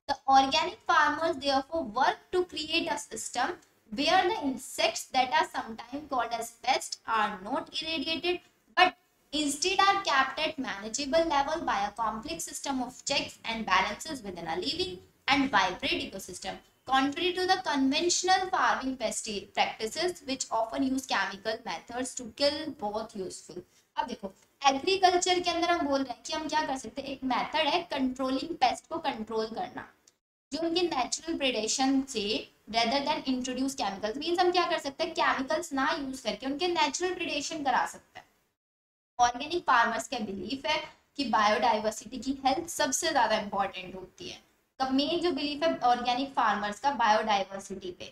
The organic farmers therefore work to create a system where the insects that are sometimes called as pests are not irradiated but instead are kept at manageable level by a complex system of checks and balances within a living and vibrant ecosystem. Contrary to the conventional farming practices which often use chemical methods to kill both useful. अब देखो agriculture के अंदर हम बोल रहे हैं कि हम क्या कर सकते हैं, एक मेथड है कंट्रोलिंग पेस्ट को कंट्रोल करना, जो उनके नेचुरल प्रेडेशन से rather than introduce chemicals, means हम क्या कर सकते हैं, केमिकल्स ना यूज करके उनके नेचुरल प्रेडेशन करा सकते हैं। ऑर्गेनिक फार्मर्स का बिलीफ है कि बायोडाइवर्सिटी की हेल्थ सबसे ज्यादा इंपॉर्टेंट होती है। तो मेन जो बिलीफ है ऑर्गेनिक फार्मर्स का बायोडाइवर्सिटी पे,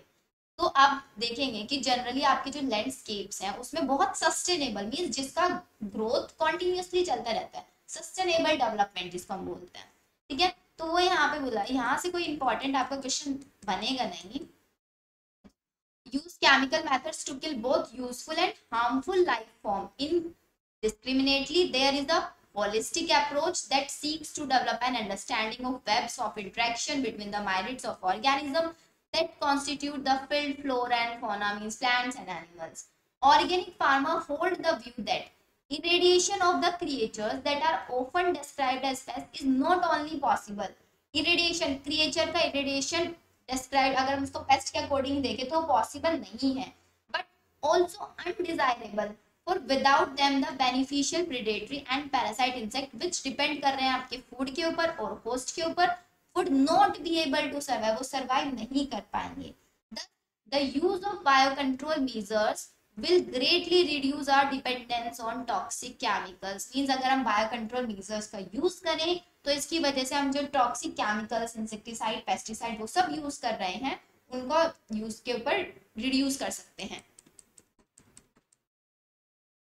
तो आप देखेंगे कि जनरली आपके जो लैंडस्केप्स हैं उसमें बहुत सस्टेनेबल मींस जिसका ग्रोथ कॉन्टिन्यूसली चलता रहता है, सस्टेनेबल डेवलपमेंट जिसको हम बोलते हैं, ठीक है। तो वो यहाँ पे बोला, यहाँ से कोई इंपॉर्टेंट आपका क्वेश्चन बनेगा नहीं। Use chemical methods to kill both useful and harmful life form in discriminately. There is a holistic approach that seeks to develop an understanding of webs of interaction between the myriads of organisms that constitute the field flora and fauna, means plants and animals. Organic farmers hold the view that irradiation of the creatures that are often described as pests is not only possible. Irradiation, creature का irradiation described अगर हम उसको pest के according देखें तो possible नहीं है, but also undesirable. और without them the beneficial predatory and parasite insect which depend कर रहे हैं आपके फूड के ऊपर और होस्ट के ऊपर would not be able to survive, वो survive नहीं कर पाएंगे। The use of biocontrol measures will greatly reduce our dependence on toxic chemicals. Means अगर हम biocontrol measures का यूज करें तो इसकी वजह से हम जो toxic chemicals, insecticide, pesticide वो सब यूज कर रहे हैं उनको यूज के ऊपर रिड्यूस कर सकते हैं।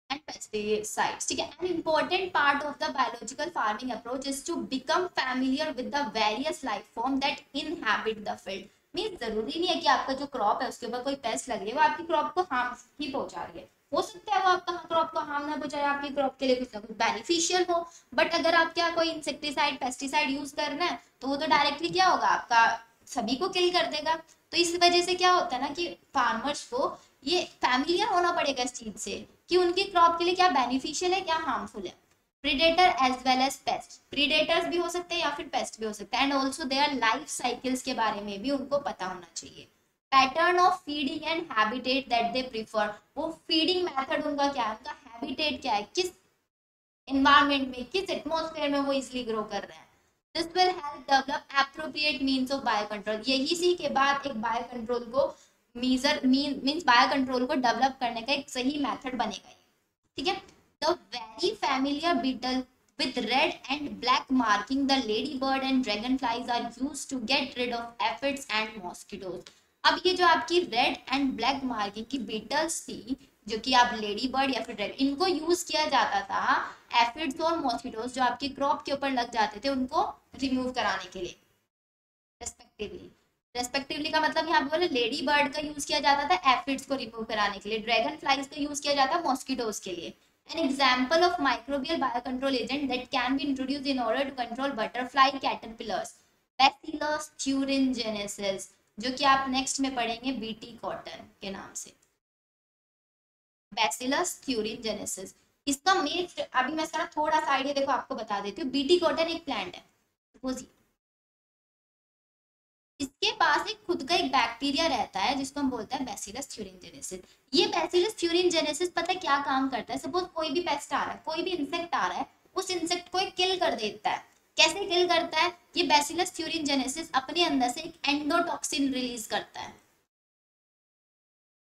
And pesticides. ठीक है. An important part of the biological farming approach is to become familiar with the various life form that inhabit the field. Mean जरूरी नहीं है कि आपका जो क्रॉप है उसके ऊपर कोई पेस्ट लग रही है वो आपकी क्रॉप को हार्म ही पहुंचा रही है. हो सकता है वो आपका क्रॉप को हार्म ना पहुंचाए, आपकी क्रॉप के लिए कुछ ना कुछ बेनिफिशियल हो. बट अगर आप क्या कोई इंसेक्टिसाइड पेस्टिसाइड यूज करना है तो वो तो डायरेक्टली क्या होगा, आपका सभी को किल कर देगा. तो इस वजह से क्या होता है ना कि फार्मर्स को ये फैमिलियर होना पड़ेगा इस चीज से कि उनकी क्रॉप के लिए क्या बेनिफिशियल है, क्या हार्मफुल है. Predator as well as pest, predators भी हो सकते हैं या फिर पेस्ट भी हो सकते हैं. And also their life cycles के बारे में भी उनको पता होना चाहिए. Pattern of feeding and habitat that they prefer, वो फीडिंग मेथड उनका क्या है, उनका हैबिटेट क्या है, किस एनवायरनमेंट में, किस एटमॉस्फेयर में वो इजिली ग्रो कर रहे हैं. This will help develop appropriate means of bio control. यही सी के बाद एक बायो कंट्रोल को मीन्स बायो कंट्रोल को डेवलप करने का एक सही मेथड बनेगा. ठीक है. The very familiar beetle with red and black marking, the ladybird and dragonflies are used to get rid of aphids and mosquitoes. अब ये जो आपकी रेड एंड ब्लैक मार्किंग की बीटल्स थी, जो कि आप लेडी बर्ड या फिर ड्रैगन, इनको यूज किया जाता था एफिड्स और मॉस्किटोज जो आपकी क्रॉप के ऊपर लग जाते थे उनको रिमूव कराने के लिए रेस्पेक्टिवली. रेस्पेक्टिवली का मतलब यहाँ पे बोले लेडी बर्ड का यूज किया जाता था एफिड्स को रिमूव कराने के लिए, ड्रैगन फ्लाइज का यूज किया जाता है मॉस्किटोज के लिए. An example of microbial biocontrol agent that can be introduced in order to control butterfly caterpillars, Bacillus thuringiensis, जो कि आप नेक्स्ट में पढ़ेंगे बीटी कॉटन के नाम से. Bacillus thuringiensis इसका मेन, अभी मैं इसका थोड़ा सा आइडिया देखो आपको बता देती हूँ. बीटी कॉटन एक प्लांट है, सपोज इसके पास एक खुद का एक बैक्टीरिया रहता है जिसको हम बोलते हैं बैसिलस थ्यूरिनजेनेसिस. ये बैसिलस थ्यूरिनजेनेसिस पता है क्या काम करता है. सपोज कोई भी पेस्ट आ रहा है, कोई भी इंसेक्ट आ रहा है, उस इंसेक्ट को किल कर देता है. कैसे किल करता है, ये बैसिलस थ्यूरिनजेनेसिस अपने अंदर से एक एंडोटॉक्सिन रिलीज करता है.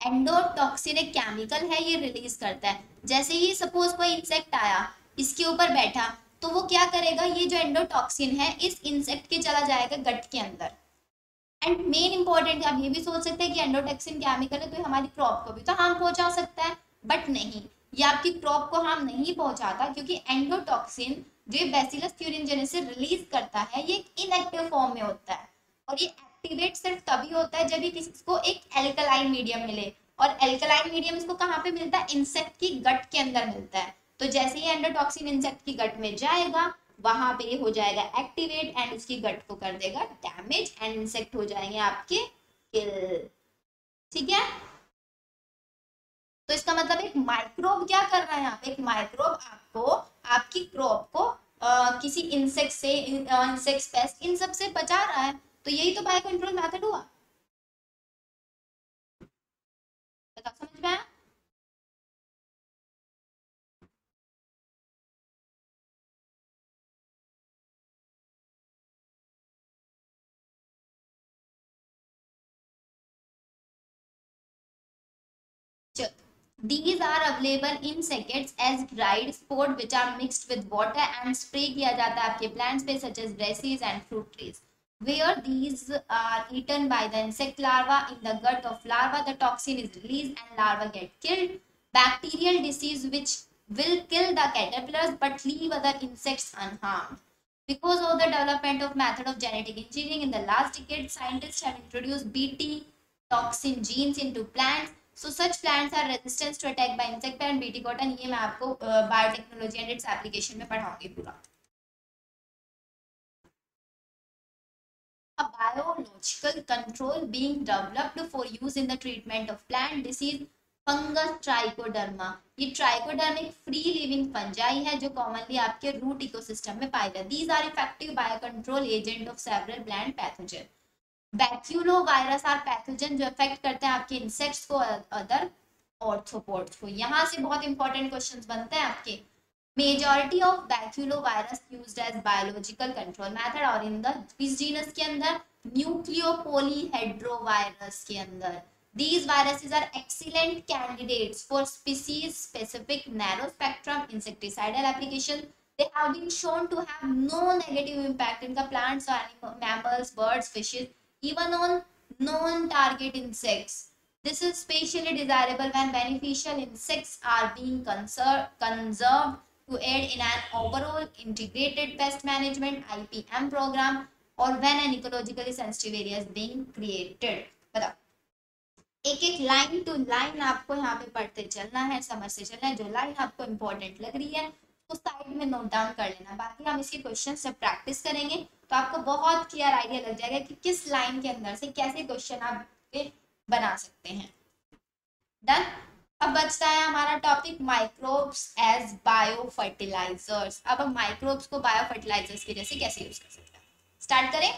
एंडोटॉक्सिन एक केमिकल है, ये रिलीज करता है. जैसे ही सपोज कोई इंसेक्ट आया, इसके ऊपर बैठा, तो वो क्या करेगा, ये जो एंडोटॉक्सिन है इस इंसेक्ट के चला जाएगा गट के अंदर. एंड मेन इंपॉर्टेंट, आप ये भी सोच सकते हैं कि एंडोटॉक्सिन केमिकल है तो हमारी क्रॉप को भी तो हार्म पहुंचा सकता है. बट नहीं, ये आपकी क्रॉप को हार्म नहीं पहुंचाता, क्योंकि एंडोटॉक्सिन जो बैसिलस थ्यूरिनजेनेसिस रिलीज करता है ये इनएक्टिव फॉर्म में होता है. और ये एक्टिवेट सिर्फ तभी होता है जब ये किसी को एक एल्कलाइन मीडियम मिले. और एल्कलाइन मीडियम इसको कहाँ पे मिलता है, इंसेक्ट की गट के अंदर मिलता है. तो जैसे ही एंडोटॉक्सिन इंसेक्ट की गट में जाएगा, वहां पे हो जाएगा एक्टिवेट एंड उसकी गट को कर देगा डैमेज एंड इंसेक्ट हो जाएंगे आपके किल. ठीक है. तो इसका मतलब एक माइक्रोब क्या कर रहा है यहाँ पे, एक माइक्रोब आपको आपकी क्रॉप को किसी इंसेक्ट से, इंसेक्ट पेस्ट इन सब से बचा रहा है. तो यही तो बायो कंट्रोल मेथड हुआ. बताओ समझ में आया. These are available in sackets as dried sport which are mixed with water and spray किया जाता है आपके plants पे such as grasses and fruit trees. Where these are eaten by the insect larva, in the gut of larva the toxin is released and larva get killed. Bacterial disease which will kill the caterpillars but leave other insects unharmed. Because of the development of method of genetic engineering in the last decade, scientists have introduced Bt toxin genes into plants. So such plants are resistant to attack by insect and Bt cotton. ये मैं आपको biotechnology and its application में पढ़ाऊंगी पूरा. A biological control being developed for use in the treatment of plant disease. Fungus trichoderma, ये ट्राइकोडर्मिक free living fungi है जो commonly आपके root ecosystem में पाए जाते हैं. These are effective bio control agent of several plant pathogen. Baculovirus are pathogen जो affect करते हैं आपके इंसेक्ट्स को, अदर ऑर्थोपोड्स को. यहाँ से बहुत इंपॉर्टेंट क्वेश्चंस बनते हैं आपके. Majority of baculovirus used as biological control method, और इन द इस जीनस के अंदर न्यूक्लियोपोलीहेड्रोवायरस के अंदर. These viruses are excellent candidates for species-specific narrow-spectrum insecticidal application. They have been shown to have no negative impact in the plants or animal, mammals, birds, fishes, even on non-target insects. This is especially desirable when beneficial insects are being conserved to aid in an overall integrated pest management IPM program or when an ecologically sensitive area is being created. बताओ, एक एक line to line आपको यहाँ पे पढ़ते चलना है, समझ से चलना है। जो लाइन आपको इंपॉर्टेंट लग रही है उसको साइड में नोट डाउन कर लेना, बाकी हम इसके क्वेश्चन से प्रैक्टिस करेंगे तो आपको बहुत क्लियर आइडिया लग जाएगा कि किस लाइन के अंदर से कैसे क्वेश्चन आप बना सकते हैं। डन। अब बचता है हमारा topic microbes as bio fertilisers. अब हम माइक्रोब्स को बायो फर्टिलाइजर्स के जैसे कैसे यूज कर सकते हैं, स्टार्ट करें।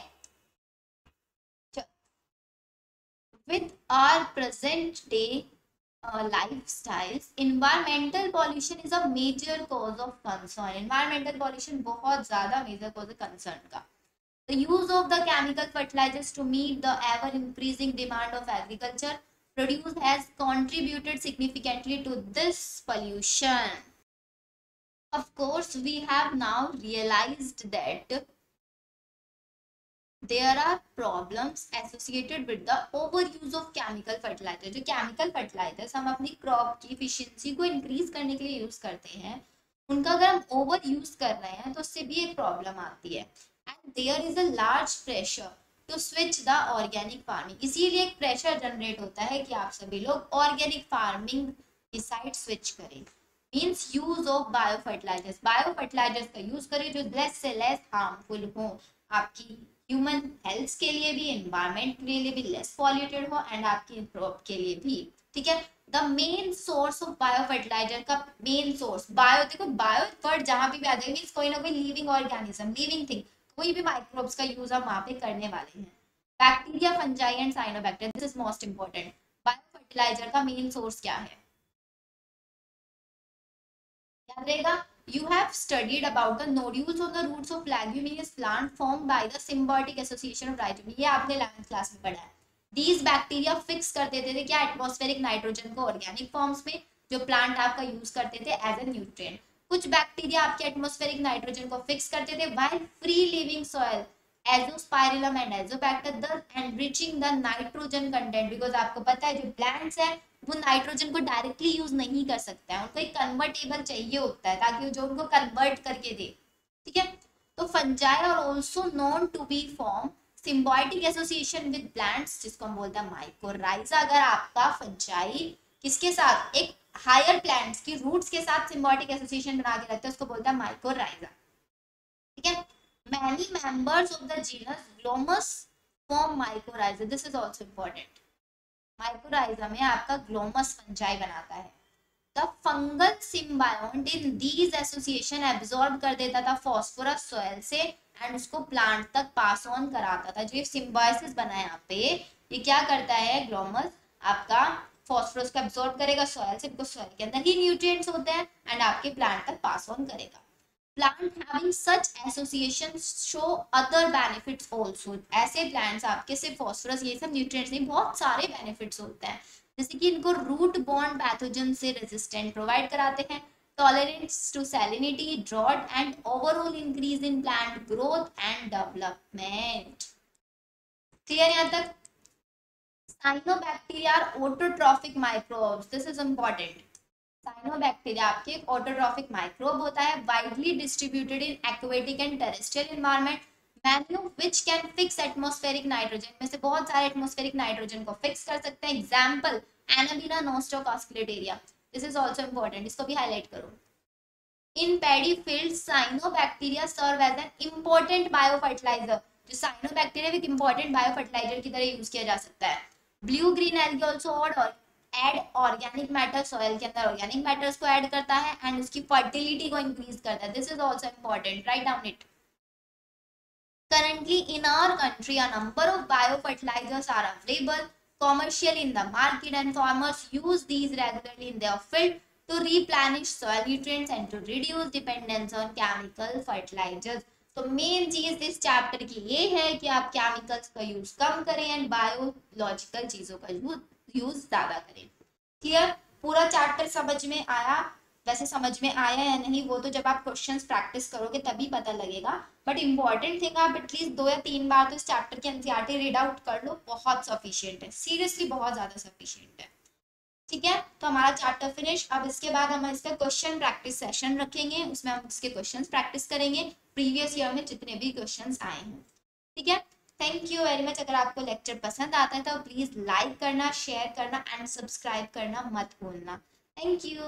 With our present day lifestyles, environmental pollution is a major cause of concern. Environmental pollution बहुत ज़्यादा major cause of concern का। The use of the chemical fertilizers to meet the ever increasing demand of agriculture produce has contributed significantly to this pollution. Of course, we have now realized that there are problems associated with the overuse of chemical fertilizer। जो chemical fertilizers हम अपनी crop की efficiency को increase करने के लिए use करते हैं, उनका अगर हम over use कर रहे हैं तो उससे भी एक problem आती है। And there is a large pressure to switch the organic farming। इसीलिए एक pressure generate होता है कि आप सभी लोग organic farming की side switch करें। Means use of biofertilizers। biofertilizers का use करें जो less से less harmful हो, आपकी ह्यूमन हेल्थ के लिए भी, एनवायरमेंट के लिए भी लेस पॉल्यूटेड हो एंड आपकी क्रॉप के लिए भी। ठीक है। The main source of bio fertiliser का मेन सोर्स बायो, देखो बायो वर्ड जहां भी आ जाए मींस कोई ना कोई लिविंग ऑर्गेनिज्म, लिविंग थिंग, कोई भी माइक्रोब्स का यूज हम वहां पे करने वाले हैं। Bacteria, fungi and cyanobacteria, this is most important. Bio fertiliser का मेन सोर्स क्या है, याद रहेगा। You have studied about the nodules on the roots of leguminous plant formed by the symbiotic association of rhizomes। ये आपने 11th class में पढ़ा है। These bacteria fix कर देते थे क्या, एटमॉस्फेरिक नाइट्रोजन को ऑर्गेनिक फॉर्म्स में, जो प्लांट आपका यूज करते थे एज ए न्यूट्रिएंट। कुछ बैक्टीरिया आपके एटमॉस्फेरिक नाइट्रोजन को फिक्स करते थे while free living soil Azospirillum and Azotobacter thus enriching the nitrogen content। Because आपको पता है जो प्लांट्स है वो नाइट्रोजन को डायरेक्टली यूज नहीं कर सकता है, उनको एक कन्वर्टेबल चाहिए होता है ताकि जो उनको कन्वर्ट करके दे। ठीक है। तो fungi are also known to be form symbiotic association with plants, जिसको हम बोलते हैं माइकोराइजा। अगर आपका फंजाई किसके साथ, एक हायर प्लांट्स की रूट्स के साथ सिम्बायोटिक एसोसिएशन बना के रखते हैं उसको बोलते हैं माइकोराइजा। ठीक है। Many members of the genus Glomus form mycorrhiza। This is also important। Mycorrhiza में आपका ग्लोमस फंजाई बनाता है। The fungal symbiote in these association absorb कर देता था फॉस्फोरस सॉइल से एंड उसको प्लांट तक पास ऑन कराता था। जो ये सिम्बायोसिस बना है यहाँ पे, ये क्या करता है, ग्लोमस आपका फॉस्फोरस को एब्जॉर्ब करेगा सॉइल से, बिकॉज सॉइल के अंदर ही न्यूट्रिएंट्स होते हैं एंड आपके प्लांट तक पास ऑन करेगा। Plant having such associations show other benefits also। ऐसे प्लांट्स आपके सिर्फ फॉस्फोरस ये सब न्यूट्रिएंट्स नहीं, बहुत सारे बेनिफिट्स होते हैं, जैसे कि इनको रूट बॉर्न पैथोजन से रेजिस्टेंट प्रोवाइड कराते हैं, tolerance to salinity, drought and overall increase in plant growth and development. Clear यहाँ तक। Cyanobacteria are autotrophic microbes. This is important. Cyanobacteria आपके एक ऑटोट्रॉफिक माइक्रोब होता है, widely distributed in aquatic and terrestrial environment, many of which can fix atmospheric nitrogen. में से बहुत सारे एटमॉस्फेरिक नाइट्रोजन को फिक्स कर सकते हैं। एग्जांपल एनाबीना नोस्टोकास्कुलेटेरिया। दिस इज आल्सो इंपॉर्टेंट, इसको भी हाईलाइट करो। In paddy field cyanobacteria serve as an important biofertiliser. जो साइनोबैक्टीरिया एक इंपॉर्टेंट बायोफर्टिलाइजर की तरह यूज किया जा सकता है। Blue green algae also add organic matter, soil के अंदर ऑर्गेनिक मैटर्स को ऐड करता है एंड उसकी फर्टिलिटी को इंक्रीज करता है। This is also important, write down it. Currently in our country a number of biofertilizers are available commercially in the market and farmers use these regularly in their field to replenish soil nutrients and to reduce dependence on chemical fertilizers। तो main चीज इस chapter की ये है कि आप chemicals का use कम करें एंड बायोलॉजिकल चीजों का यूज ज्यादा करें। क्लियर, पूरा चैप्टर समझ में आया। वैसे समझ में आया या नहीं वो तो जब आप क्वेश्चंस प्रैक्टिस करोगे तभी पता लगेगा, बट इम्पॉर्टेंट थिंग आप एटलीस्ट 2 या 3 बार तो इस चैप्टर की एनसीईआरटी रीड आउट कर लो, बहुत सफिशियंट है, सीरियसली बहुत ज्यादा सफिशियंट है। ठीक है, तो हमारा चैप्टर फिनिश। अब इसके बाद हम इसका क्वेश्चन प्रैक्टिस सेशन रखेंगे, उसमें हम इसके क्वेश्चंस प्रैक्टिस करेंगे प्रीवियस ईयर में जितने भी क्वेश्चंस आए हैं। ठीक है, थैंक यू वेरी मच। अगर आपको लेक्चर पसंद आता है तो प्लीज लाइक करना, शेयर करना एंड सब्सक्राइब करना मत भूलना। Thank you.